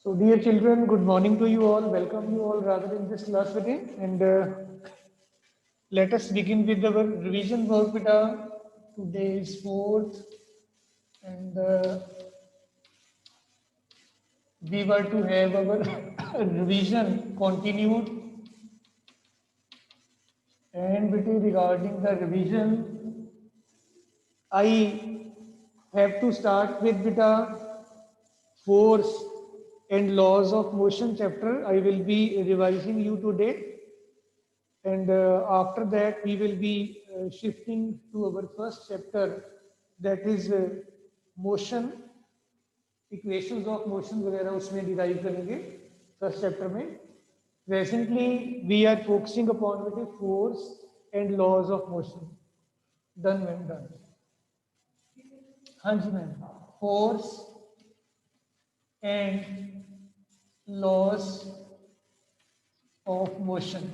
So, dear children, good morning to you all. Welcome you all rather in this class today. And let us begin with our revision work beta. Today is fourth, and we were to have our revision continued. And beta, regarding the revision, I have to start with beta force and laws of motion chapter. I will be revising you today. And after that, we will be shifting to our first chapter, that is motion, equations of motion वगैरह उसमें derive करेंगे first chapter में. Presently we are focusing upon with force and laws of motion. Done ma'am, done. हाँ जी ma'am. Force and laws of motion.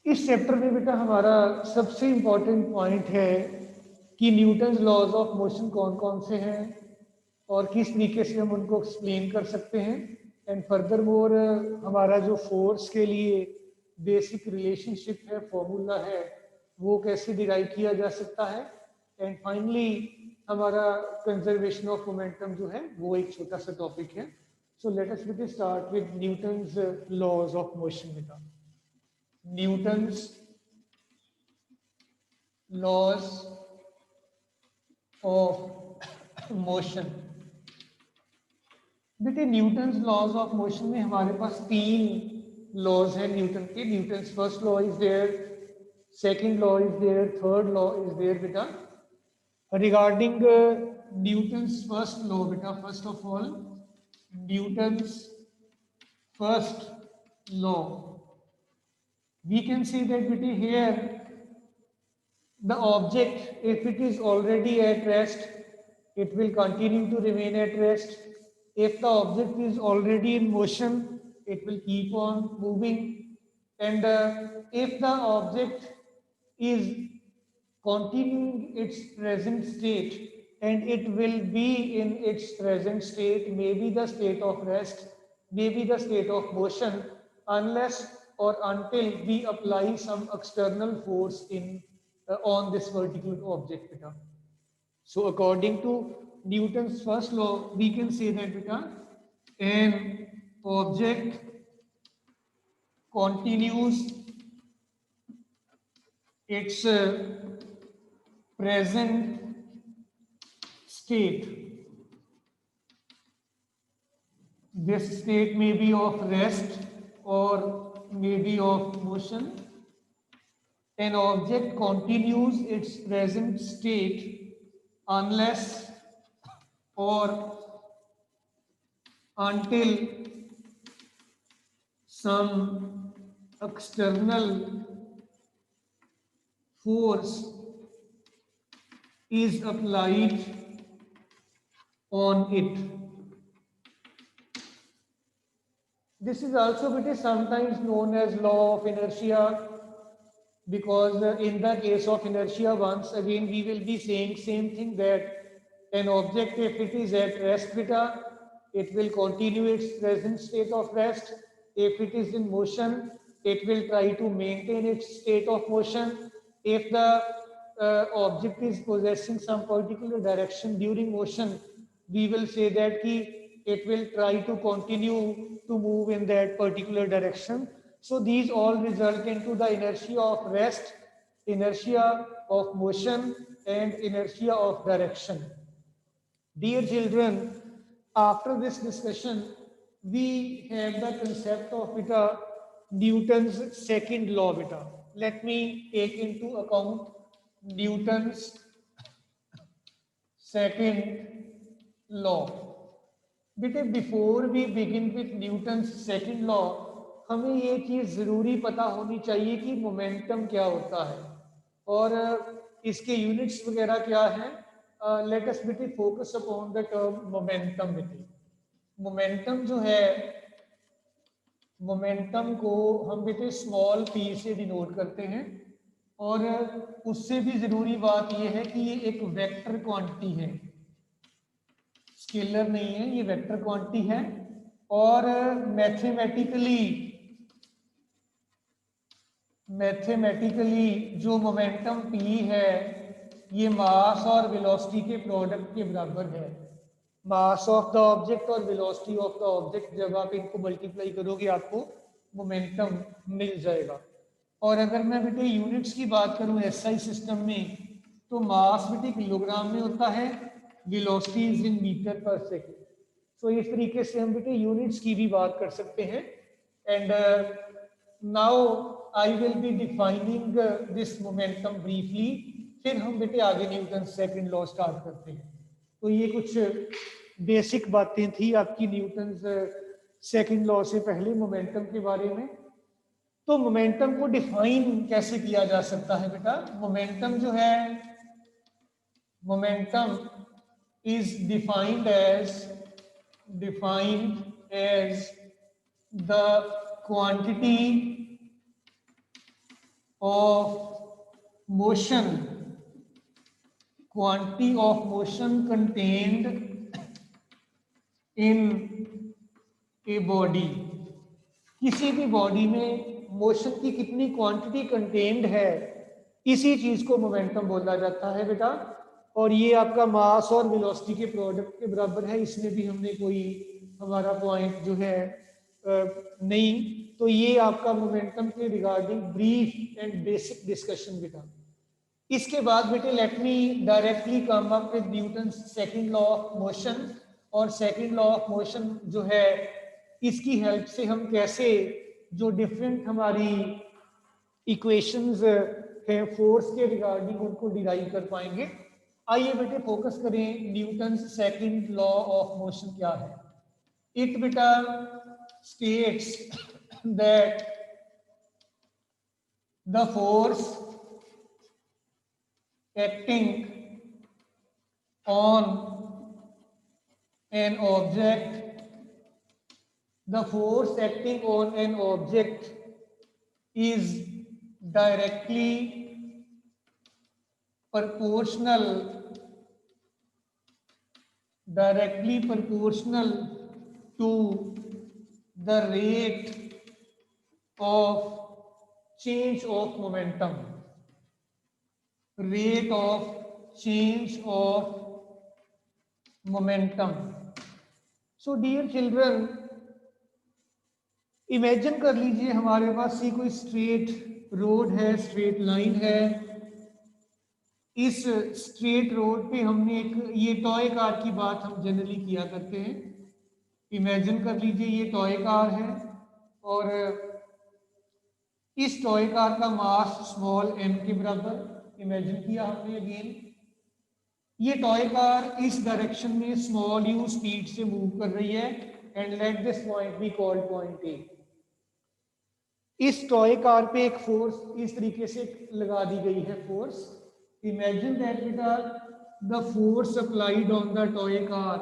इस chapter में बेटा हमारा सबसे इंपॉर्टेंट पॉइंट है कि न्यूटन्स लॉज ऑफ मोशन कौन कौन से हैं और किस तरीके से हम उनको एक्सप्लेन कर सकते हैं. एंड फर्दर मोर हमारा जो फोर्स के लिए बेसिक रिलेशनशिप है, फॉर्मूला है, वो कैसे डिराइव किया जा सकता है. एंड फाइनली हमारा कंजर्वेशन ऑफ मोमेंटम जो है वो एक छोटा सा टॉपिक है. So let us start with Newton's laws of motion. बेटा Newton's laws of motion. बेटे न्यूटन्स लॉज ऑफ मोशन में हमारे पास तीन लॉज है न्यूटन के. Newton's first law is there, second law is there, third law is there. बेटा regarding Newton's first law, बेटा first of all Newton's first law, we can see that here the object, if it is already at rest, it will continue to remain at rest. If the object is already in motion, it will keep on moving. And if the object is continuing its present state, and it will be in its present state, maybe the state of rest, maybe the state of motion, unless or until we apply some external force in on this particular object. Beta. So according to Newton's first law, we can say that beta, an object continues its present state. This state may be of rest or may be of motion. An object continues its present state unless or until some external force is applied on it. This is also sometimes known as law of inertia, because in the case of inertia, once again we will be saying same thing, that an object, if it is at rest beta, it will continue its present state of rest. If it is in motion, it will try to maintain its state of motion. If the object is possessing some particular direction during motion, we will say that it will try to continue to move in that particular direction. So these all result into the inertia of rest, inertia of motion, and inertia of direction. Dear children, after this discussion, we have the concept of beta Newton's second law. Beta, let me take into account Newton's second law. बेटे before we begin with Newton's second law, हमें ये चीज़ ज़रूरी पता होनी चाहिए कि momentum क्या होता है और इसके यूनिट्स वगैरह क्या हैं. लेट अस बेटे focus upon the term momentum. बेटे मोमेंटम जो है, मोमेंटम को हम बेटे स्मॉल पी से डिनोट करते हैं, और उससे भी ज़रूरी बात यह है कि ये एक वेक्टर क्वांटिटी है. स्केलर नहीं है, ये वेक्टर क्वांटिटी है। और मैथमेटिकली जो मोमेंटम p है ये मास और वेलोसिटी के प्रोडक्ट के बराबर है। मास ऑफ द ऑब्जेक्ट और वेलोसिटी ऑफ द ऑब्जेक्ट, जब आप इनको मल्टीप्लाई करोगे आपको मोमेंटम मिल जाएगा। और अगर मैं बेटे यूनिट्स की बात करूं एसआई सिस्टम में, तो मास बेटे किलोग्राम में होता है, वेलोसिटी इज इन मीटर पर सेकेंड। सो इस तरीके से हम बेटे यूनिट्स की भी बात कर सकते हैं। And now I will B defining this momentum briefly, फिर हम बेटे आगे न्यूटन सेकंड लॉ स्टार्ट करते हैं। तो ये कुछ बेसिक बातें थी आपकी न्यूटन सेकंड लॉ से पहले मोमेंटम के बारे में। तो मोमेंटम को डिफाइन कैसे किया जा सकता है बेटा? मोमेंटम जो है, momentum is defined as the quantity of motion contained in a body। किसी भी बॉडी में मोशन की कितनी क्वांटिटी कंटेन्ड है, इसी चीज को मोमेंटम बोला जाता है बेटा। और ये आपका मास और वेलोसिटी के प्रोडक्ट के बराबर है। इसमें भी हमने कोई हमारा पॉइंट जो है नहीं। तो ये आपका मोमेंटम के regarding brief and basic discussion बेटा। इसके बाद बेटे let me directly come up with Newton second law of motion. और सेकंड लॉ ऑफ मोशन जो है, इसकी हेल्प से हम कैसे जो डिफरेंट हमारी इक्वेशंस हैं फोर्स के रिगार्डिंग, उनको डिराइव कर पाएंगे। आइए बेटे फोकस करें Newton second law of motion क्या है। इट बेटा states that the force acting on an object, the force acting on an object is directly proportional to the rate of change of momentum। rate of change of momentum। So dear children, imagine कर लीजिए हमारे पास ये कोई straight road है, straight line है। इस straight road पे हमने एक, ये टॉय कार की बात हम जनरली किया करते हैं। इमेजिन कर लीजिए ये टॉय कार है और इस टॉय कार का मास स्मॉल m के बराबर इमेजिन किया हमने। अगेन ये टॉय कार इस डायरेक्शन में स्मॉल u स्पीड से मूव कर रही है and let this point be called point A। इस टॉय कार पे एक फोर्स इस तरीके से लगा दी गई है फोर्स। इमेजिन दैट बेटा the force applied on the toy car,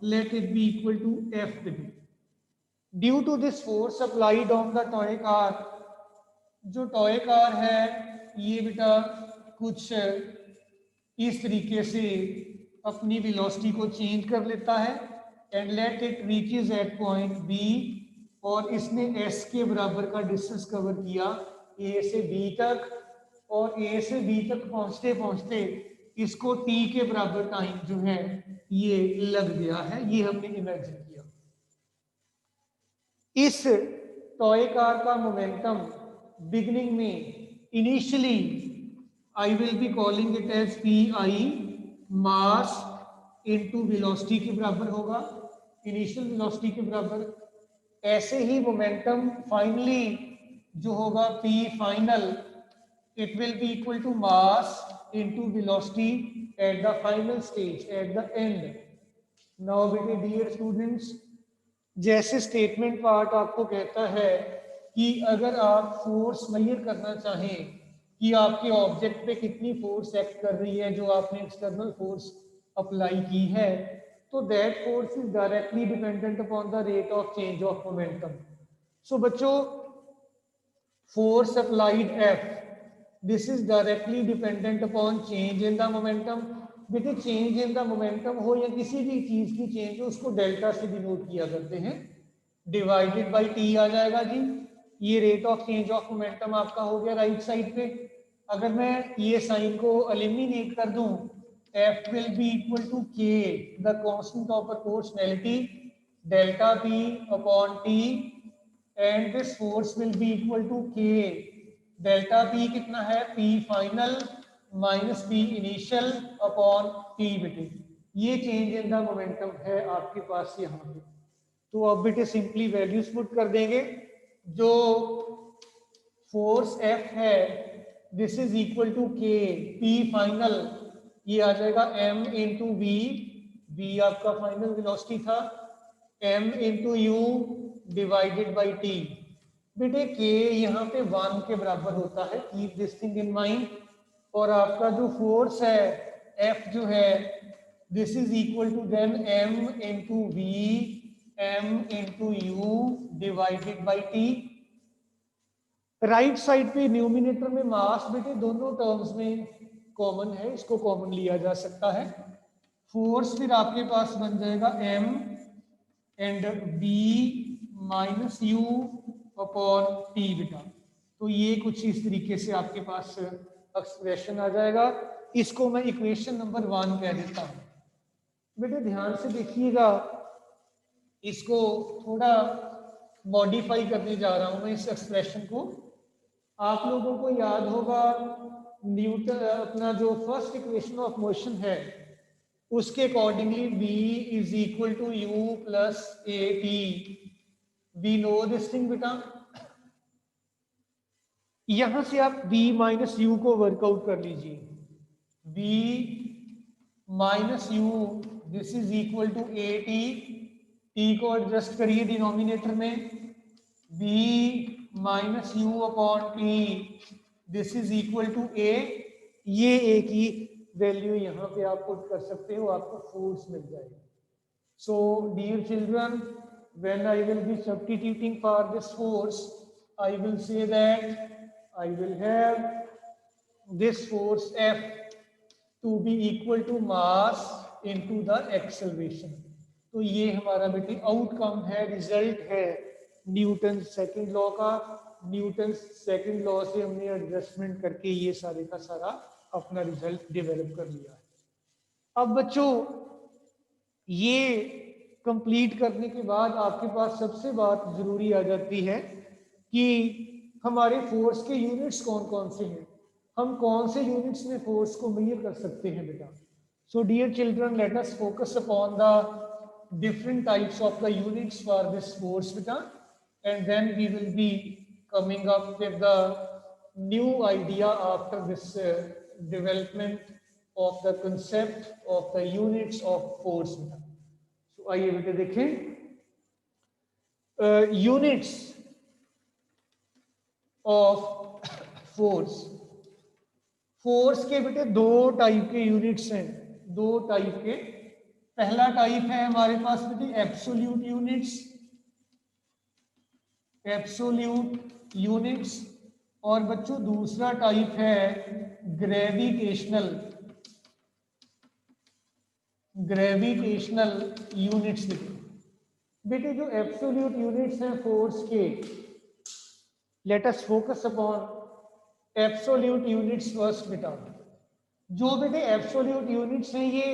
let it be equal to F। Due to this force applied on the toy car, जो टॉय कार है ये बेटा कुछ इस तरीके से अपनी वेलोसिटी को चेंज कर लेता है and let it reaches at point B। और इसने S के बराबर का डिस्टेंस कवर किया A से B तक, और A से B तक पहुंचते पहुंचते इसको T के बराबर टाइम जो है ये लग गया है। ये हमने इमेजिन किया। इस टॉय कार का मोमेंटम बिगिनिंग में initially I will be calling it as PI, mass into velocity के बराबर होगा, इनिशियल वेलोसिटी के बराबर। ऐसे ही मोमेंटम फाइनली जो होगा P final, it will be equal to mass into velocity at the final stage, at the end. Now बेटे dear students, जैसे स्टेटमेंट पार्ट आपको कहता है कि अगर आप फोर्स मेजर करना चाहें कि आपके ऑब्जेक्ट पे कितनी फोर्स एक्ट कर रही है, जो आपने एक्सटर्नल फोर्स अप्लाई की है, तो that force is directly dependent upon the rate of change of momentum. So बच्चों, force applied F, this is directly dependent upon change in the momentum. बेटे चेंज इन द मोमेंटम हो या किसी भी चीज की चेंज हो उसको डेल्टा से डिनोट किया करते हैं, डिवाइडेड बाई टी आ जाएगा जी। ये rate of change of momentum आपका हो गया राइट साइड पे। अगर मैं ये साइन को एलिमिनेट कर दूं, F will be equal to K, the constant of proportionality, delta P upon T, and this force will be equal to K, delta P कितना है, P final minus P initial upon T बेटे। ये change in the momentum है आपके पास यहाँ पे। तो अब बेटे सिंपली वैल्यूज पुट कर देंगे। जो फोर्स F है दिस इज इक्वल टू के, P फाइनल ये आ जाएगा m इंटू वी, वी आपका फाइनल वेलोसिटी था, m into u divided by t. बेटे के यहाँ पे 1 के बराबर होता है, keep this thing in mind. और आपका जो फोर्स है F जो है this is equal to then m into v m into u divided by t. Right side पे न्यूमिनेटर में मास बेटे दोनों टर्म्स में कॉमन है, इसको कॉमन लिया जा सकता है। फोर्स फिर आपके पास बन जाएगा m and v minus u upon T बेटा। तो ये कुछ इस तरीके से आपके पास एक्सप्रेशन आ जाएगा। इसको मैं इक्वेशन नंबर 1 कह देता हूं। बेटे ध्यान से देखिएगा, इसको थोड़ा मॉडिफाई करने जा रहा हूं मैं इस एक्सप्रेशन को। आप लोगों को याद होगा न्यूटन अपना जो फर्स्ट इक्वेशन ऑफ मोशन है उसके accordingly v is equal to u plus a t. We know this thing बेटा। यहां से आप v माइनस यू को वर्कआउट कर लीजिए। v minus u this is equal to a t, t को एडजस्ट करिए डिनोमिनेटर में, v minus u upon t this is equal to a. ये ए की वैल्यू यहाँ पे आप पुट कर सकते हो, आपको फोर्स मिल जाएगा। So dear children, when I will be substituting for this force I will say that I will have this force F to be equal to mass into the acceleration. तो ये हमारा बेटे आउटकम है, result है Newton second law का। Newton second law से हमने adjustment करके ये सारे का सारा अपना रिजल्ट डेवलप कर लिया है। अब बच्चों ये कंप्लीट करने के बाद आपके पास सबसे बात जरूरी आ जाती है कि हमारे फोर्स के यूनिट्स कौन कौन से हैं, हम कौन से यूनिट्स में फोर्स को मेजर कर सकते हैं बेटा। So dear children, let us focus upon the different types of the units for this force बेटा, and then we will be coming up with the new idea after this development of the concept of the units of force. So आइए बेटे देखें units of force। Force के बेटे दो type के units हैं, दो टाइप के। पहला टाइप है हमारे पास बेटे एब्सोल्यूट यूनिट्स, एब्सोल्यूट यूनिट्स। और बच्चों दूसरा टाइप है ग्रेविटेशनल, ग्रेविटेशनल यूनिट्स। बेटे जो एब्सोल्यूट यूनिट्स हैं फोर्स के, late us focus upon absolute units first बेटा। जो बेटे एब्सोल्यूट यूनिट्स हैं ये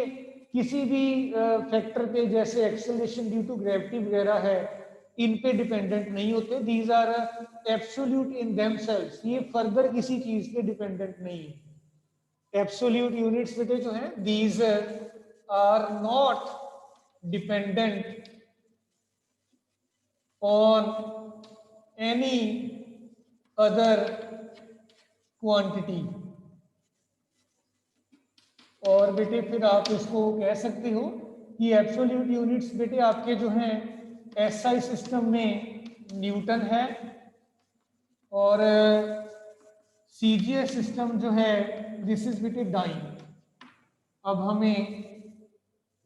किसी भी फैक्टर पे जैसे एक्सेलरेशन ड्यू टू ग्रेविटी वगैरह है इन पे डिपेंडेंट नहीं होते। These are absolute in themselves, ये फर्दर किसी चीज पे डिपेंडेंट नहीं है। एब्सोल्यूट यूनिट्स बेटे जो हैं these are not dependent on any other quantity. और बेटे फिर आप इसको कह सकते हो कि एब्सोल्यूट यूनिट्स बेटे आपके जो हैं एसआई सिस्टम में न्यूटन है, और सीजीएस सिस्टम जो है दिस इज बेटे डाइन। अब हमें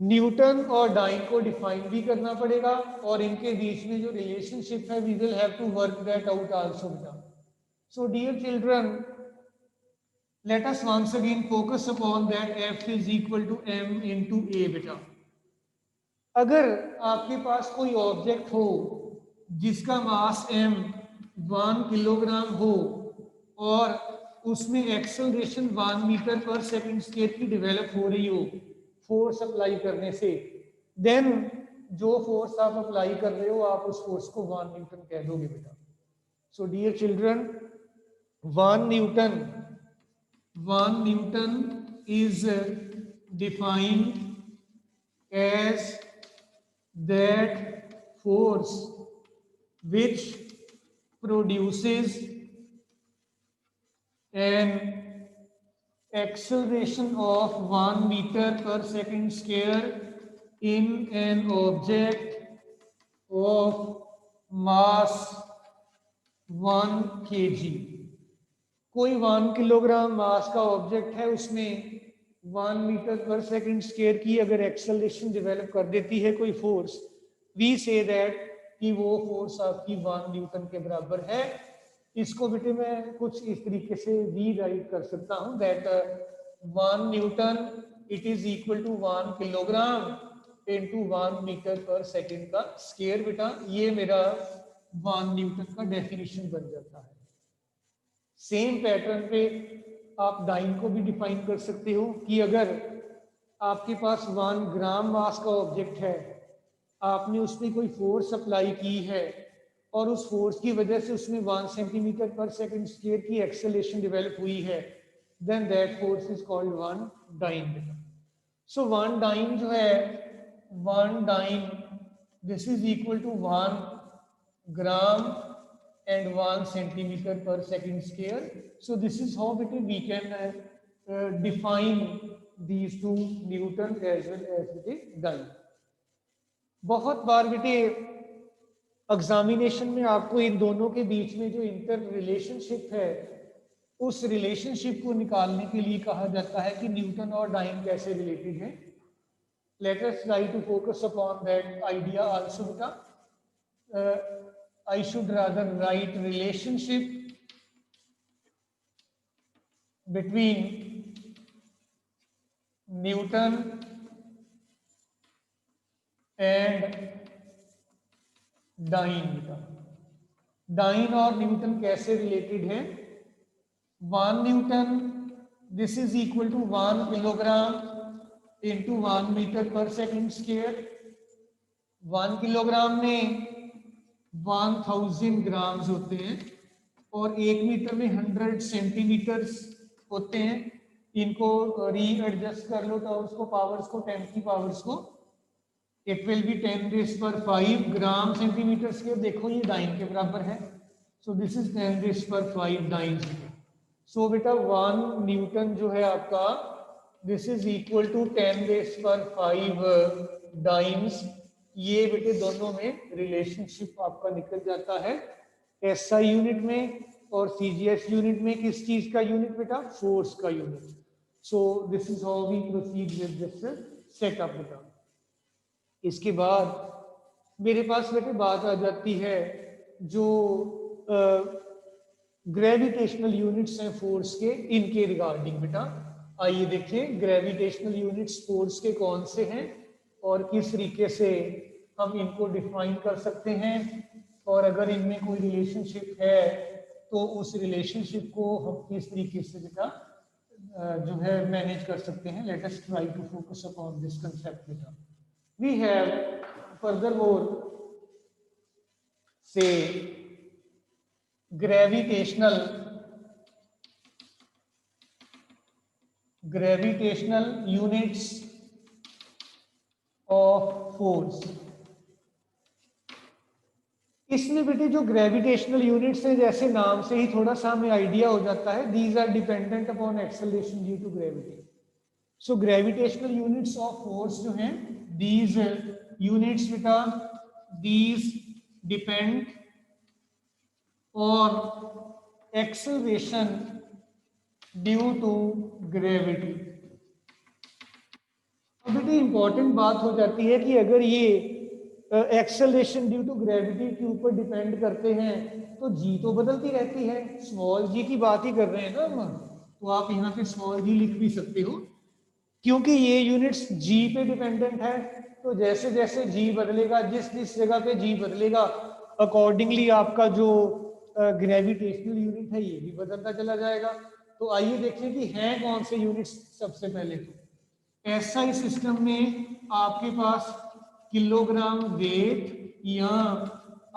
न्यूटन और डाइन को डिफाइन भी करना पड़ेगा और इनके बीच में जो रिलेशनशिप है we will have to work that out also बेटा। So dear children, Let us once again focus upon that F is equal to m into a बेटा। अगर आपके पास कोई ऑब्जेक्ट हो जिसका मास m 1 किलोग्राम हो और उसमें एक्सेलरेशन 1 मीटर पर सेकंड स्क्वायर की डेवलप हो रही हो फोर्स अप्लाई करने से, देन जो फोर्स आप अप्लाई कर रहे हो आप उस फोर्स को 1 न्यूटन कह दोगे बेटा। So dear children, 1 Newton is defined as that force which produces an acceleration of 1 meter per second square in an object of mass 1 kg। कोई 1 किलोग्राम मास का ऑब्जेक्ट है, उसमें 1 मीटर पर सेकंड स्क्वायर की अगर एक्सेलरेशन डेवलप कर देती है कोई फोर्स, वी से दैट कि वो फोर्स आपकी 1 न्यूटन के बराबर है। इसको बेटे मैं कुछ इस तरीके से री राइट कर सकता हूं that 1 Newton it is equal to 1 kilogram into 1 metre पर सेकंड का स्क्वायर बेटा। ये मेरा 1 न्यूटन का डेफिनेशन बन जाता है। सेम पैटर्न पे आप डाइन को भी डिफाइन कर सकते हो कि अगर आपके पास 1 ग्राम मास का ऑब्जेक्ट है, आपने उसमें कोई फोर्स अप्लाई की है और उस फोर्स की वजह से उसमें 1 सेंटीमीटर पर सेकंड स्क्वायर की एक्सेलरेशन डेवलप हुई है, then that force is called 1 dyne. So 1 dyne जो है, 1 dyne this is equal to 1 gram and 1 centimeter per second square. So this is how we can define these two Newton as well as the dyne। बहुत बार बेटे examination में आपको इन दोनों के बीच में जो इंटर रिलेशनशिप है उस रिलेशनशिप को निकालने के लिए कहा जाता है कि न्यूटन और डाइन कैसे रिलेटेड है। Let us try to focus upon that idea also बेटा। I should rather write relationship between Newton and dyne. Dyne और न्यूटन कैसे रिलेटेड है? 1 Newton this is equal to 1 kilogram into 1 metre पर second square. 1 kilogram में 1000 grams होते हैं और 1 metre में 100 सेंटीमीटर्स होते हैं। इनको रीएडजस्ट कर लो टर्म्स को, पावर्स को, 10 की पावर्स को, इट विल बी 10 रेज़ पर 5 ग्राम सेंटीमीटर स्क्वायर। देखो ये डाइन के बराबर है, सो दिस इज 10 रेज़ पर 5 डाइन। सो बेटा 1 न्यूटन जो है आपका this is equal to 10 raise पर 5 डाइन्स। ये बेटे दोनों में रिलेशनशिप आपका निकल जाता है। एसआई यूनिट में और सीजीएस यूनिट में किस चीज का यूनिट बेटा? फोर्स का unit. So this is how we proceed with this setup बेटा। इसके बाद मेरे पास बेटे बात आ जाती है जो ग्रेविटेशनल यूनिट्स हैं फोर्स के, इनके रिगार्डिंग बेटा। आइए देखें ग्रेविटेशनल यूनिट्स फोर्स के कौन से हैं और किस तरीके से हम इनको डिफाइन कर सकते हैं, और अगर इनमें कोई रिलेशनशिप है तो उस रिलेशनशिप को हम किस तरीके से बेटा जो है मैनेज कर सकते हैं। Let us try to focus upon this concept बेटा। We have furthermore say gravitational units of force. इसमें बेटे जो ग्रेविटेशनल यूनिट्स हैं, जैसे नाम से ही थोड़ा सा हमें आइडिया हो जाता है, these are dependent upon acceleration due to gravity. So gravitational units of force जो हैं, दीज यूनिट्स बेटा these depend on acceleration due to gravity. अब बेटे इंपॉर्टेंट बात हो जाती है कि अगर ये एक्सेलरेशन ड्यू टू ग्रेविटी के ऊपर डिपेंड करते हैं तो जी तो बदलती रहती है, स्मॉल जी की बात ही कर रहे हैं ना हम। तो आप यहाँ पे स्मॉल जी लिख भी सकते हो, क्योंकि ये यूनिट्स जी पे डिपेंडेंट है। तो जैसे जैसे जी बदलेगा, जिस जिस जगह पे जी बदलेगा, अकॉर्डिंगली आपका जो ग्रेविटेशनल यूनिट है ये भी बदलता चला जाएगा। तो आइए देखें कि हैं कौन से यूनिट्स। सबसे पहले तो एसआई सिस्टम में आपके पास किलोग्राम वेट, या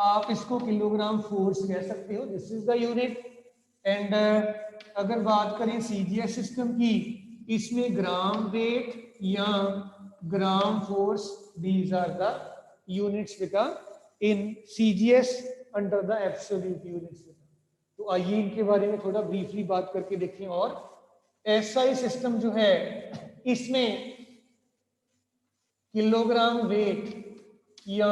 आप इसको किलोग्राम फोर्स कह सकते हो, this is the unit. And अगर बात करें सीजीएस सिस्टम की, इसमें ग्राम वेट या gram force, these are the units बेटा in CGS under the absolute units. तो आइए इनके बारे में थोड़ा ब्रीफली बात करके देखें। और एसआई सिस्टम जो है इसमें किलोग्राम वेट या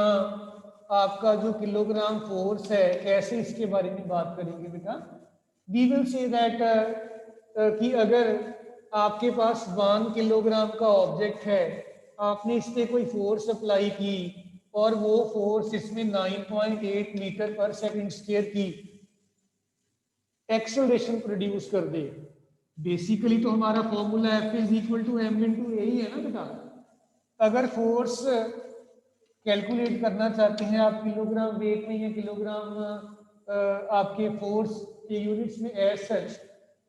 आपका जो किलोग्राम फोर्स है, कैसे इसके बारे में बात करेंगे बेटा। वी विल से दैट कि अगर आपके पास 1 किलोग्राम का ऑब्जेक्ट है, आपने इस पे कोई फोर्स अप्लाई की और वो फोर्स इसमें 9.8 मीटर पर सेकंड स्क्वायर की एक्सेलरेशन प्रोड्यूस कर दे। बेसिकली तो हमारा formula F is equal to m into a ही है ना बेटा। अगर फोर्स कैलकुलेट करना चाहते हैं आप किलोग्राम वेट में या किलोग्राम आपके फोर्स के यूनिट्स में एज सच,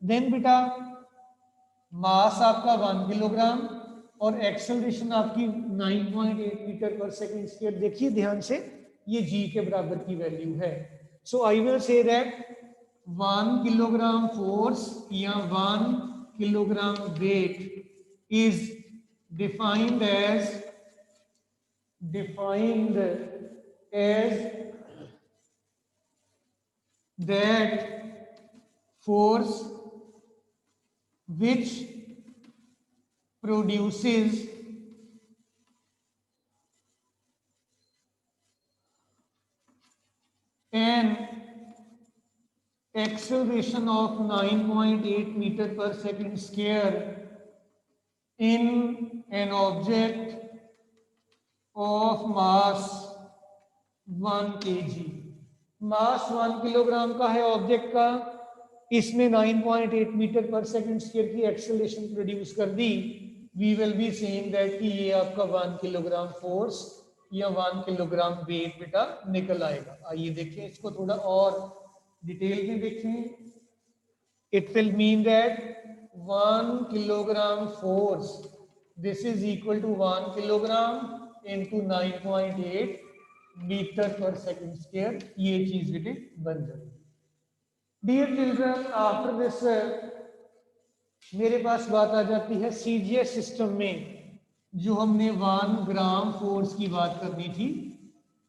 देन बेटा मास आपका 1 किलोग्राम और एक्सेलरेशन आपकी 9.8 मीटर पर सेकंड स्क्वायर। देखिए ध्यान से, ये जी के बराबर की वैल्यू है। So I will say that 1 kilogram force या 1 kilogram weight is defined as that force which produces an acceleration of 9.8 meter per second square in an object of mass 1 kg। Mass 1 kilogram का है object का, इसमें 9.8 metre पर second square की acceleration produce कर दी। We will be saying that कि ये आपका 1 किलोग्राम फोर्स या 1 किलोग्राम वेट बेटा निकल आएगा। आइए देखें इसको थोड़ा और डिटेल में देखें। It will mean that 1 kilogram force, this is equal to 1 kilogram into 9.8 metre पर सेकंड स्क्वायर। ये चीज बेटे बन जाएगी। डियर चिल्ड्रन, आफ्टर दिस मेरे पास बात आ जाती है सीजीएस सिस्टम में, जो हमने 1 ग्राम फोर्स की बात करनी थी।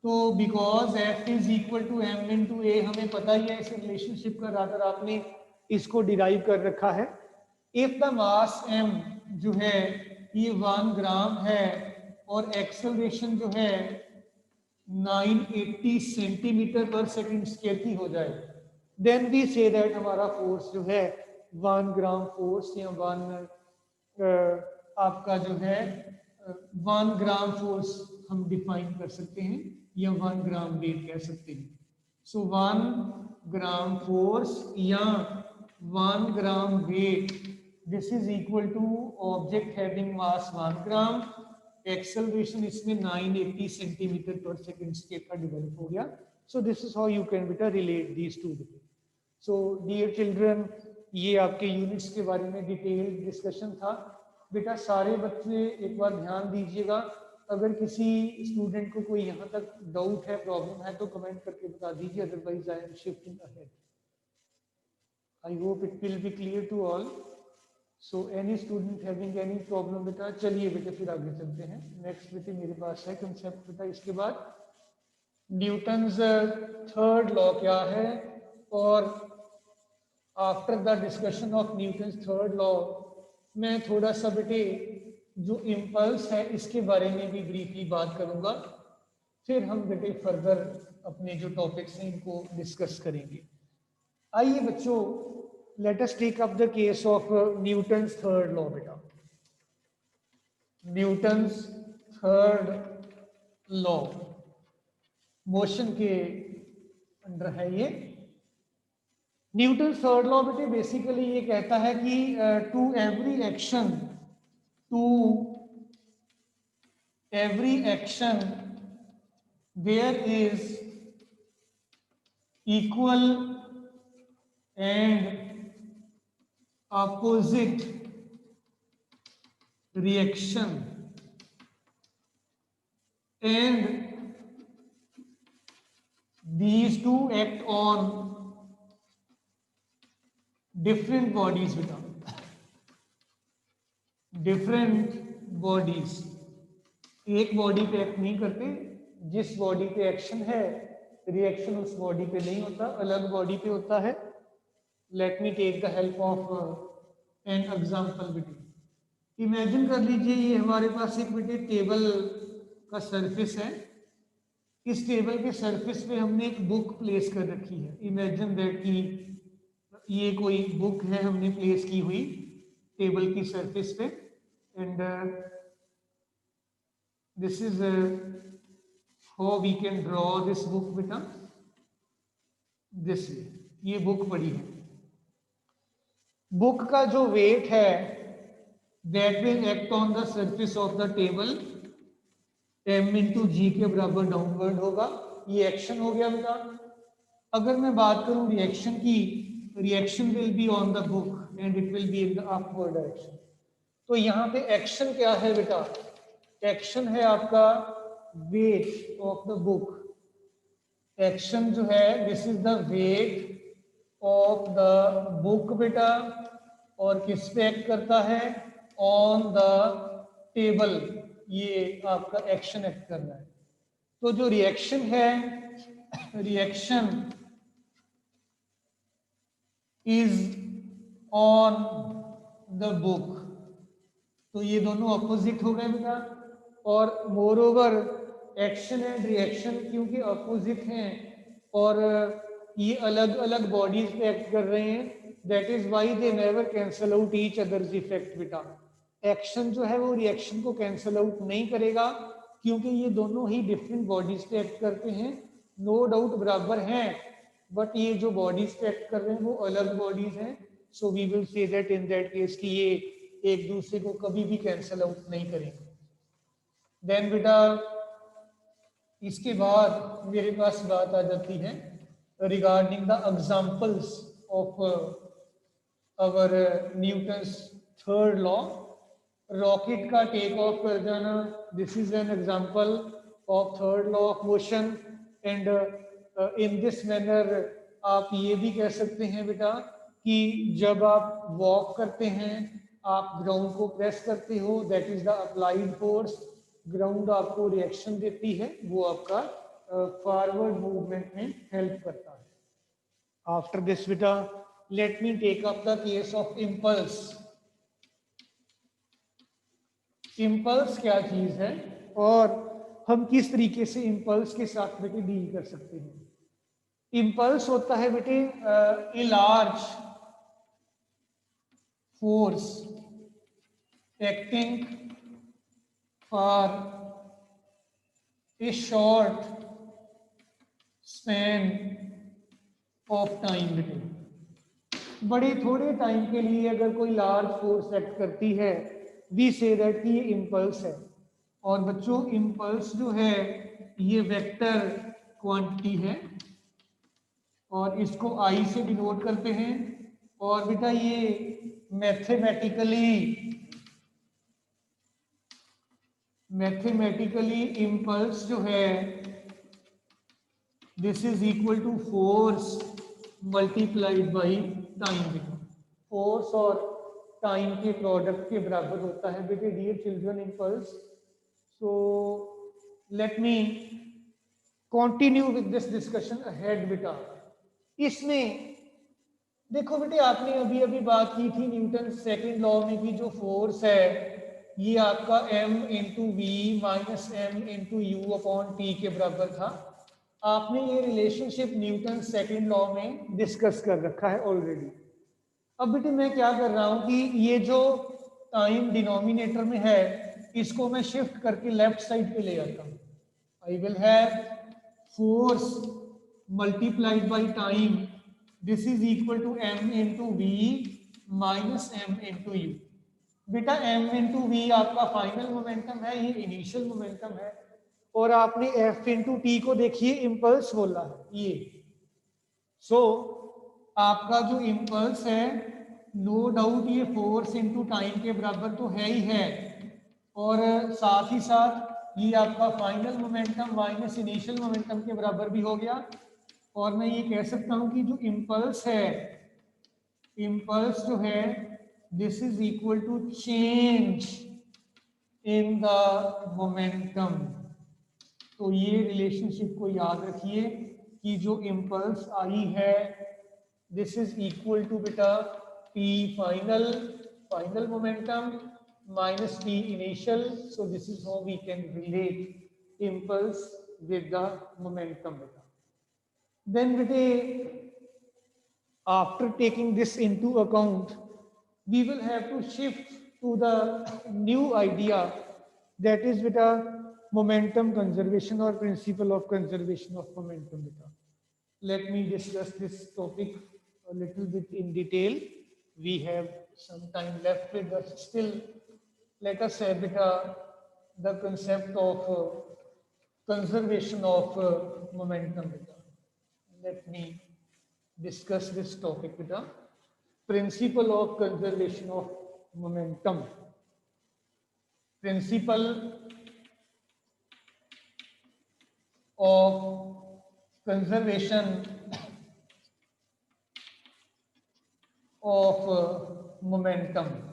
तो because F is equal to m into a, हमें पता ही है इस रिलेशनशिप का, रादर आपने इसको डिराइव कर रखा है। इफ द मास m जो है ये 1 ग्राम है और एक्सेलरेशन जो है 980 सेंटीमीटर पर सेकंड स्क्वायर की हो जाए, देन वी से दैट हमारा फोर्स जो है 1 ग्राम फोर्स या 1 आपका जो है 1 ग्राम फोर्स हम डिफाइन कर सकते हैं या 1 ग्राम वेट कह सकते हैं। सो 1 ग्राम फोर्स या 1 gram weight, this is equal to object having mass 1 gram, acceleration इसमें 980 सेंटीमीटर पर सेकंड स्क्वायर का डेवलप हो गया। So this is how you can बेटा relate these two. So dear children, ये आपके यूनिट्स के बारे में डिटेल डिस्कशन था। बेटा सारे बच्चे एक बार ध्यान दीजिएगा, अगर किसी स्टूडेंट को कोई यहाँ तक डाउट है, प्रॉब्लम है, तो कमेंट करके बता दीजिए, otherwise I am shifting ahead. I hope it will be clear to all. So any student having any problem बेटा, चलिए बेटे फिर आगे चलते हैं। नेक्स्ट बेटे मेरे पास है कंसेप्ट बेटा, इसके बाद न्यूटन्स थर्ड लॉ क्या है, और after the discussion of Newton's third law मैं थोड़ा सा बेटे जो इम्पल्स है इसके बारे में भी ब्रीफली बात करूंगा, फिर हम बेटे फर्दर अपने जो टॉपिक्स हैं इनको डिस्कस करेंगे। आइए बच्चों, let us take up the case of Newton's third law बेटा। न्यूटन्स थर्ड लॉ मोशन के अंडर है ये। न्यूटन थर्ड लॉ बेटे बेसिकली ये कहता है कि to every action there is equal and opposite reaction and these two act on different bodies without different bodies एक बॉडी पे एक्ट नहीं करते, जिस बॉडी पे एक्शन है रिएक्शन उस बॉडी पे नहीं होता, अलग बॉडी पे होता है। Let me take the help of an example बेटे। इमेजिन कर लीजिए ये हमारे पास एक बेटे टेबल का सरफेस है। इस टेबल के सरफेस पे हमने एक बुक प्लेस कर रखी है। इमेजिन दैट कि ये कोई बुक है हमने प्लेस की हुई टेबल की सरफेस पे and this is how we can draw this book बेटा। दिस ये बुक पड़ी है। बुक का जो वेट है that will act on the surface of the table m into g के बराबर डाउनवर्ड होगा। ये एक्शन हो गया बेटा। अगर मैं बात करूं रिएक्शन की, reaction will be on the book and it will be in the upward direction. तो यहाँ पे एक्शन क्या है बेटा? एक्शन है आपका weight of the book. Action जो है this is the weight of the book बेटा, और किस पे एक्ट करता है? On the table. ये आपका एक्शन एक्ट कर रहा है। तो जो रिएक्शन है, reaction is on the book. तो ये दोनों अपोजिट हो गए बेटा। और more over action and reaction क्योंकि अपोजिट हैं और ये अलग अलग बॉडीज पे एक्ट कर रहे हैं, that is why they never cancel out each others effect बेटा। एक्शन जो है वो रिएक्शन को कैंसल आउट नहीं करेगा क्योंकि ये दोनों ही डिफरेंट बॉडीज पे एक्ट करते हैं। नो डाउट बराबर हैं, बट ये जो बॉडीज पे एक्ट कर रहे हैं वो अलग बॉडीज हैं। So we will say that in that case कि ये एक दूसरे को कभी भी कैंसल आउट नहीं करेंगे। देन बेटा इसके बाद मेरे पास बात आ जाती है regarding the examples of our Newton's third law. Rocket का टेक ऑफ कर जाना, this is an example of third law of motion. And in this manner आप ये भी कह सकते हैं बेटा कि जब आप वॉक करते हैं आप ग्राउंड को प्रेस करते हो, that is the applied force. Ground आपको रिएक्शन देती है, वो आपका फॉरवर्ड मूवमेंट में हेल्प करता है। आफ्टर दिस बेटा let me take up the case of impulse. Impulse क्या चीज है और हम किस तरीके से इम्पल्स के साथ बेटे डील कर सकते हैं? इम्पल्स होता है बेटे a large force acting for a short span of time बेटे। बड़े थोड़े टाइम के लिए अगर कोई लार्ज फोर्स एक्ट करती है वी से दैट कि ये इम्पल्स है। और बच्चों इम्पल्स जो है ये वेक्टर क्वांटिटी है और इसको आई से डिनोट करते हैं। और बेटा ये मैथमेटिकली इम्पल्स जो है this is equal to force multiplied by time. Force और टाइम के प्रोडक्ट के बराबर होता है बेटे dear children impulse. So let me continue with this discussion ahead बेटा। इसमें देखो बेटे आपने अभी अभी बात की थी न्यूटन सेकंड लॉ में कि जो फोर्स है ये आपका m into v minus m into u upon t के बराबर था। आपने ये रिलेशनशिप न्यूटन सेकंड लॉ में डिस्कस कर रखा है ऑलरेडी। अब बेटे मैं क्या कर रहा हूं कि ये जो टाइम डिनोमिनेटर में है इसको मैं शिफ्ट करके लेफ्ट साइड पे ले आता हूं। I will have force multiplied by time this is equal to m into v minus m into u. बेटा m इंटू वी आपका फाइनल मोमेंटम है, ये इनिशियल मोमेंटम है, और आपने f इंटू टी को देखिए इम्पल्स बोला है ये। सो आपका जो इम्पल्स है नो डाउट ये फोर्स इंटू टाइम के बराबर तो है ही है, और साथ ही साथ ये आपका final momentum minus initial momentum के बराबर भी हो गया। और मैं ये कह सकता हूं कि जो इम्पल्स है, इम्पल्स जो है this is equal to change in the momentum. तो ये रिलेशनशिप को याद रखिए कि जो इम्पल्स आई है दिस इज इक्वल टू बेटा p final, final momentum minus p initial. So this is how we can relate impulse with the momentum. Then after taking this into account, we will have to shift to the new idea, that is with a momentum conservation or principle of conservation of momentum. Let me discuss this topic a little bit in detail. We have some time left with us still. Let us have the concept of conservation of momentum. Let me discuss this topic with the principle of conservation of momentum. Principle of conservation of momentum.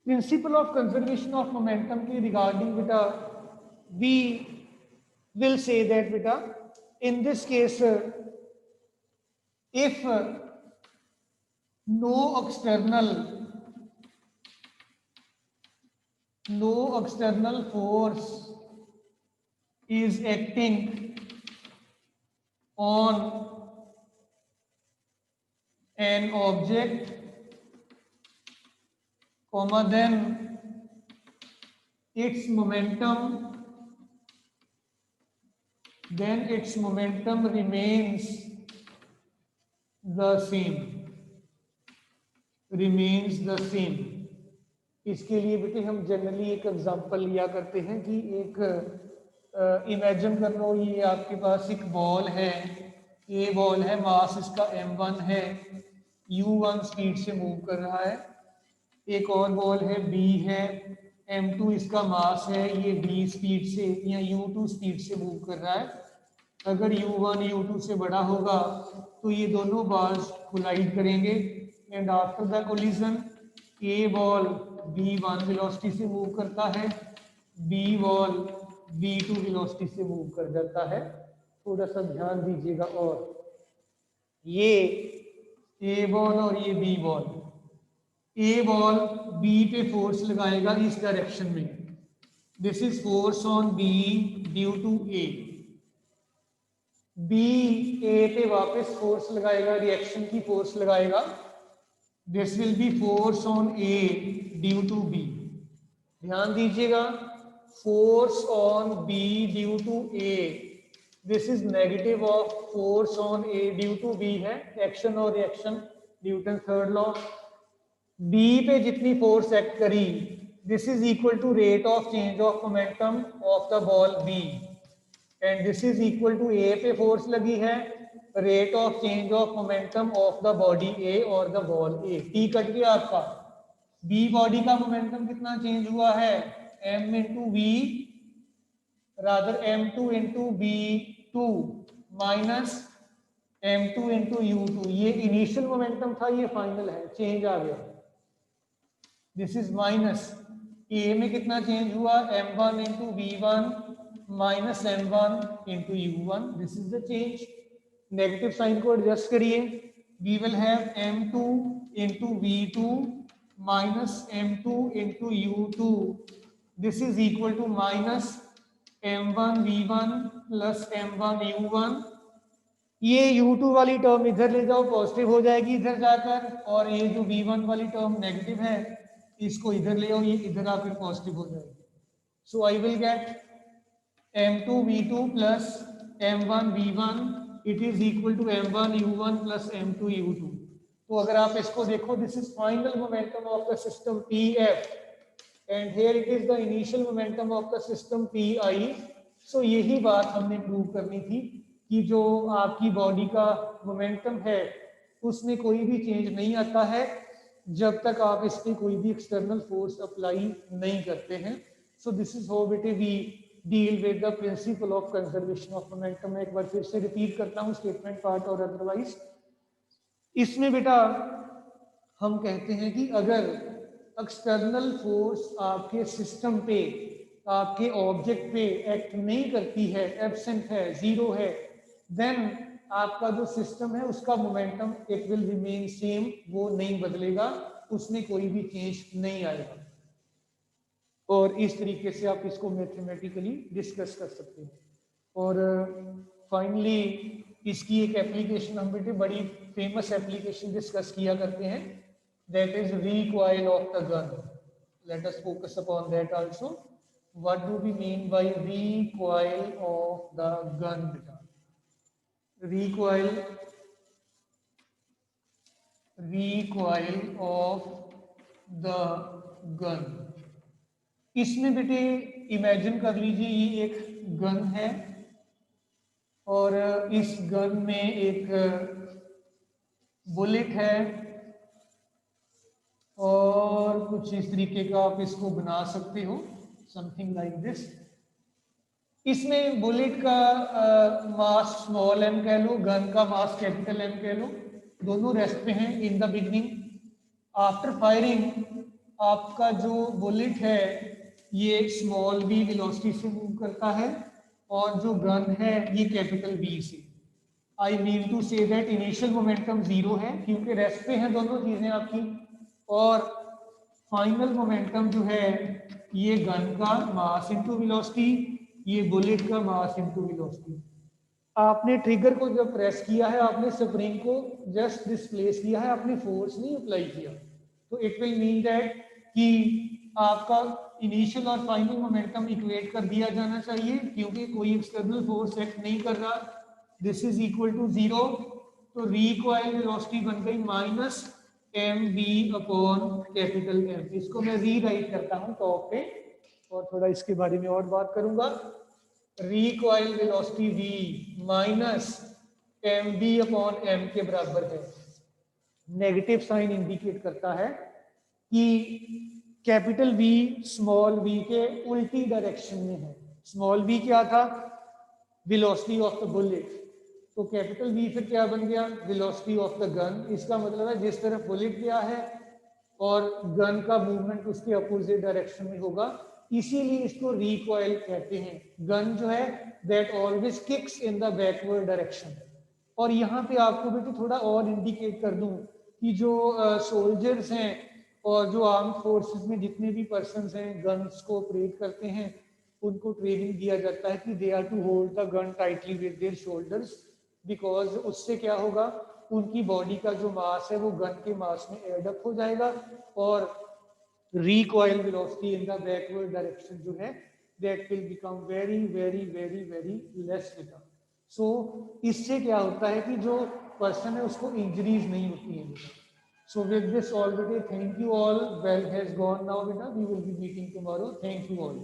Principle of conservation of momentum के regarding beta, we will say that beta, in this case, if no external force is acting on an object, comma, then its momentum remains the same, इसके लिए बेटे हम generally एक example लिया करते हैं कि एक इमेजिन कर लो ये आपके पास एक बॉल है, ये बॉल है, मास इसका m1 है, u1 स्पीड से मूव कर रहा है, एक और बॉल है b है, m2 इसका मास है, ये b स्पीड से या u2 स्पीड से मूव कर रहा है। अगर u1 u2 से बड़ा होगा तो ये दोनों बॉल्स कोलाइड करेंगे, and after the collision A ball b1 velocity से मूव करता है, b बॉल b2 वेलोसिटी से मूव कर जाता है। थोड़ा सा ध्यान दीजिएगा, और ये ए बॉल और ये B ball, A ball B पे फोर्स लगाएगा इस डायरेक्शन में, this is force on B due to A, B A पे वापस फोर्स लगाएगा, रिएक्शन की फोर्स लगाएगा, this will be force on A due to B. ध्यान दीजिएगा, force on B due to A, this is negative of force on A due to B है, action और reaction, Newton third law. B पे जितनी force act करी, this is equal to rate of change of momentum of the ball B, and this is equal to A पे force लगी है, rate of change of momentum of the body A और the ball A. T कट गया आपका, B body का momentum कितना change हुआ है, m into v, rather m2 into b2 minus m2 into u2, ये इनिशियल मोमेंटम था, ये फाइनल है, चेंज आ गया, दिस इज माइनस ए में कितना चेंज हुआ, m1 into v1 minus m1 into u1, this is the change. Negative sign को adjust करिए, we will have m2 into v2 minus m2 into u2, this is equal to minus m1 v1 plus m1 u1। ये u2 वाली term इधर ले जाओ, positive हो जाएगी इधर जाकर, और ये जो v1 वाली टर्म नेगेटिव है इसको इधर ले आओ, ये इधर आकर पॉजिटिव हो जाएगी। So I will get m2 v2 plus m1v1 it is equal to m1u1 plus m2u2। तो अगर आप इसको देखो, this is final momentum of the system pf and here it is the initial momentum of the system pi। So यही बात हमने prove करनी थी कि जो आपकी बॉडी का मोमेंटम है उसमें कोई भी चेंज नहीं आता है जब तक आप इस पर कोई भी एक्सटर्नल फोर्स अप्लाई नहीं करते हैं। सो दिस इज हाउ बेटे we deal with the principle of conservation of momentum. एक बार फिर से रिपीट करता हूँ स्टेटमेंट पार्ट और अदरवाइज। इसमें बेटा हम कहते हैं कि अगर एक्सटर्नल फोर्स आपके सिस्टम पे, आपके ऑब्जेक्ट पे एक्ट नहीं करती है, एब्सेंट है, जीरो है, देन आपका जो सिस्टम है उसका momentum it will remain same, वो नहीं बदलेगा, उसमें कोई भी चेंज नहीं आएगा। और इस तरीके से आप इसको मैथमेटिकली डिस्कस कर सकते हैं। और फाइनली इसकी एक एप्लीकेशन हम बेटे बड़ी फेमस एप्लीकेशन डिस्कस किया करते हैं, that is recoil of the gun. Let us focus upon that also. What do we mean by recoil of the gun beta? recoil of the gun, इसमें बेटे इमेजिन कर लीजिए ये एक गन है और इस गन में एक बुलेट है और कुछ इस तरीके का आप इसको बना सकते हो, समथिंग लाइक दिस। इसमें बुलेट का मास स्मॉल एम कह लो, गन का मास कैपिटल एम कह लो, दोनों रेस्ट पे हैं in the beginning. After firing आपका जो बुलेट है ये स्मॉल v वेलोसिटी से मूव करता है और जो गन है ये कैपिटल V से। I mean to say that initial momentum zero है क्योंकि रेस्ट पे हैं दोनों चीजें आपकी, और फाइनल मोमेंटम जो है ये गन का मास इनटू वेलोसिटी, ये बुलेट का मास इनटू वेलोसिटी। आपने ट्रिगर को जब प्रेस किया है, आपने स्प्रिंग को जस्ट डिस्प्लेस किया है, आपने फोर्स नहीं अप्लाई किया, तो इट विल मीन दैट कि आपका इनिशियल और फाइनल मोमेंटम इक्वेट कर दिया जाना चाहिए क्योंकि कोई एक्सटर्नल फोर्स एक्ट नहीं कर रहा। This is equal to zero, तो रिकॉइल वेलोसिटी बन गई minus m b upon capital M. इसको मैं रीराइट करता हूँ टॉप पे और थोड़ा इसके बारे में और बात करूंगा। Recoil velocity v minus m b upon M के बराबर है। नेगेटिव साइन इंडिकेट करता है कि कैपिटल V स्मॉल v के उल्टी डायरेक्शन में है। स्मॉल v क्या था? वेलोसिटी ऑफ द बुलेट, तो कैपिटल V फिर क्या बन गया? Velocity of the gun. इसका मतलब है जिस तरफ बुलेट गया है और गन का मूवमेंट उसके अपोजिट डायरेक्शन में होगा, इसीलिए इसको रिकॉइल कहते हैं। गन जो है that always kicks in the backward direction. और यहाँ पे आपको बेटे थोड़ा और इंडिकेट कर दूं कि जो सोल्जर्स हैं और जो आर्म फोर्सेस में जितने भी पर्सन्स हैं गन्स को ऑपरेट करते हैं, उनको ट्रेनिंग दिया जाता है कि they are to hold the gun tightly with their shoulders, because उससे क्या होगा, उनकी बॉडी का जो मास है वो गन के मास में एड अप हो जाएगा और recoil velocity in the backward direction जो है that will become very very very very less beta। so इससे क्या होता है कि जो पर्सन है उसको इंजरीज नहीं होती है बेटा। so with this already thank you all, well has gone now beta, we will be meeting tomorrow, thank you all।